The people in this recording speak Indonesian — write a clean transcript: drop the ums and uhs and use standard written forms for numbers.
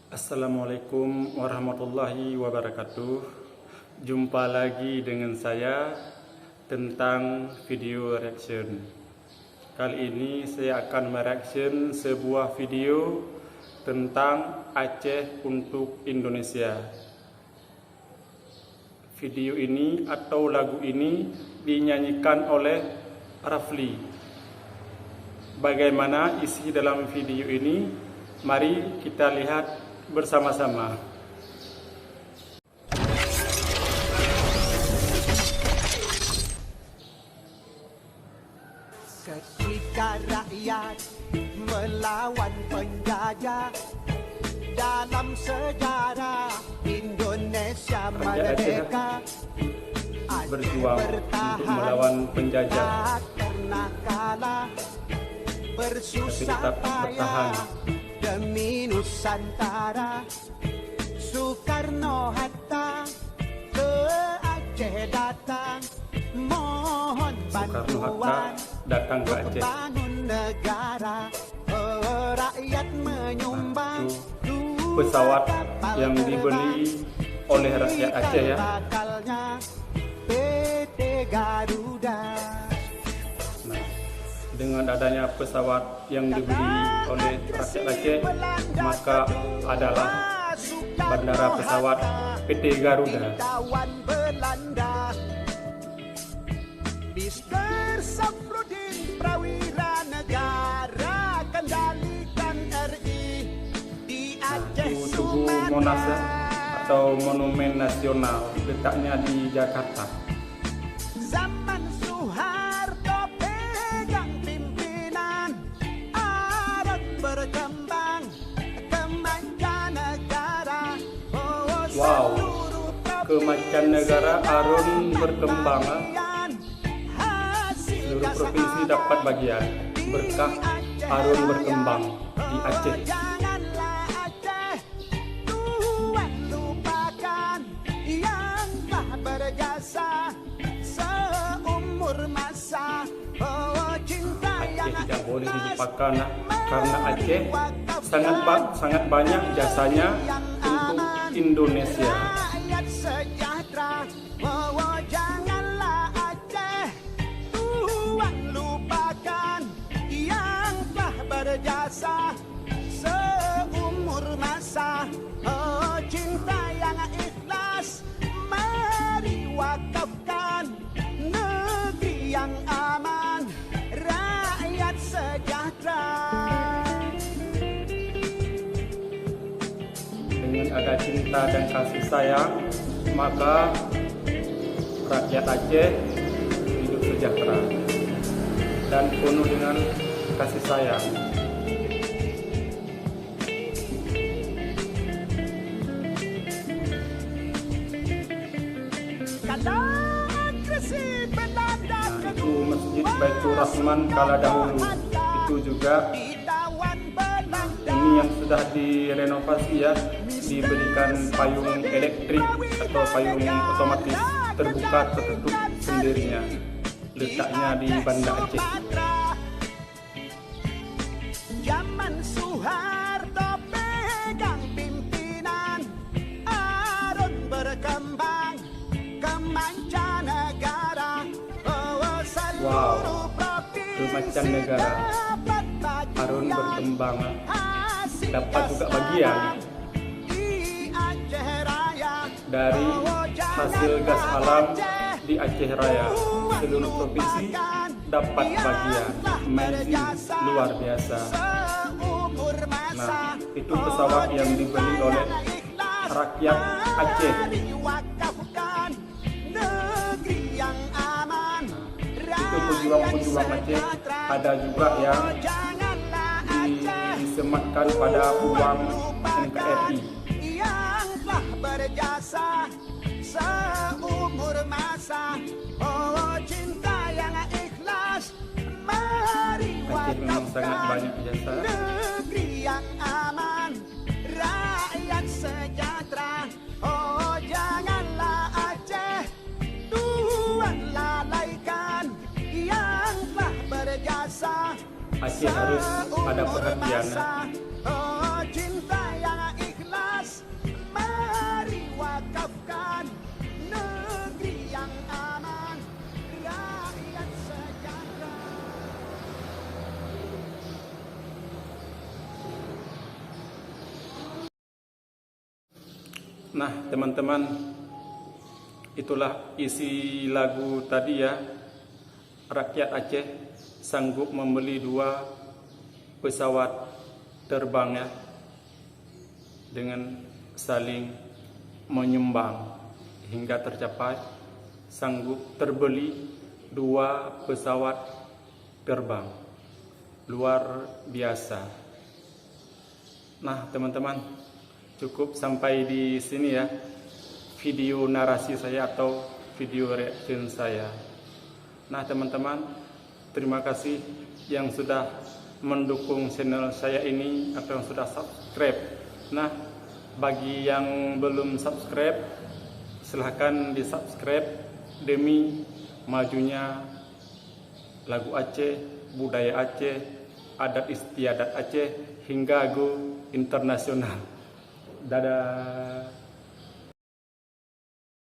Assalamualaikum warahmatullahi wabarakatuh. Jumpa lagi dengan saya tentang video reaction. Kali ini saya akan mereaction sebuah video tentang Aceh untuk Indonesia. Video ini atau lagu ini dinyanyikan oleh Rafli. Bagaimana isi dalam video ini? Mari kita lihat bersama-sama. Ketika rakyat melawan penjajah, dalam sejarah Indonesia merdeka, berjuang untuk melawan penjajah, tak pernah kalah, bersusah tetap bertahan demi Nusantara. Soekarno Hatta ke Aceh datang, mohon bantuan datang ke Aceh. bangun negara. Rakyat menyumbang Pesawat yang dibeli oleh rakyat Aceh ya. PT Garuda. Nah, dengan adanya pesawat yang dibeli oleh rakyat Aceh, maka adalah bandara pesawat PT Garuda. Mister Safrudin Prawira negara kendalikan RI di Aceh. Tugu Monas atau Monumen Nasional letaknya di Jakarta. Zaman Soeharto pegang pimpinan, Arab berkembang ke mancanegara. Wow, ke mancanegara Arun berkembang. Seluruh provinsi dapat bagian berkah Arun berkembang di Aceh. Janganlah Aceh Tuhan lupakan yang telah berjasa seumur masa. Cinta Aceh tidak boleh dilupakan karena Aceh sangat banyak jasanya untuk Indonesia. rakyat sejahtera. Janganlah Aceh Tuhan lupakan yang telah berjasa seumur masa. Cinta yang ikhlas mari wakafkan, negeri yang aman, rakyat sejahtera. Dengan ada cinta dan kasih sayang, maka rakyat Aceh hidup sejahtera dan penuh dengan kasih sayang. Kala agresi Belanda Itu Masjid Baitur Rahman kala dahulu. Itu juga ditawan Belanda. ini yang sudah direnovasi ya, diberikan payung elektrik atau payung otomatis terbuka tertutup sendirinya. Letaknya di Banda Aceh. Zaman Soeharto pegang pimpinan, Arun berkembang ke mancanegara. Wow, ke mancanegara Arun berkembang, dapat juga bagian dari hasil gas alam di Aceh Raya. Seluruh provinsi dapat bagian. Amazing, luar biasa. Nah, itu pesawat yang dibeli oleh rakyat Aceh. Itu pejuang-pejuang Aceh. Ada juga yang disematkan pada uang NKRI. Yang telah berjasa seumur masa. Cinta yang ikhlas mari Aceh memang sangat banyak jasa. negeri yang aman, rakyat sejahtera. Janganlah Aceh Tuhan lalaikan yang telah berjasa. Aceh harus ada perhatian. Cinta yang ikhlas Nah teman-teman, itulah isi lagu tadi ya. Rakyat Aceh sanggup membeli 2 pesawat terbang ya, dengan saling menyumbang hingga tercapai sanggup terbeli 2 pesawat terbang. Luar biasa. Nah teman-teman, cukup sampai di sini ya video narasi saya atau video reaction saya. Nah teman-teman, terima kasih yang sudah mendukung channel saya ini atau yang sudah subscribe. Nah bagi yang belum subscribe, silahkan di subscribe demi majunya lagu Aceh, budaya Aceh, adat istiadat Aceh hingga go internasional. Dadah.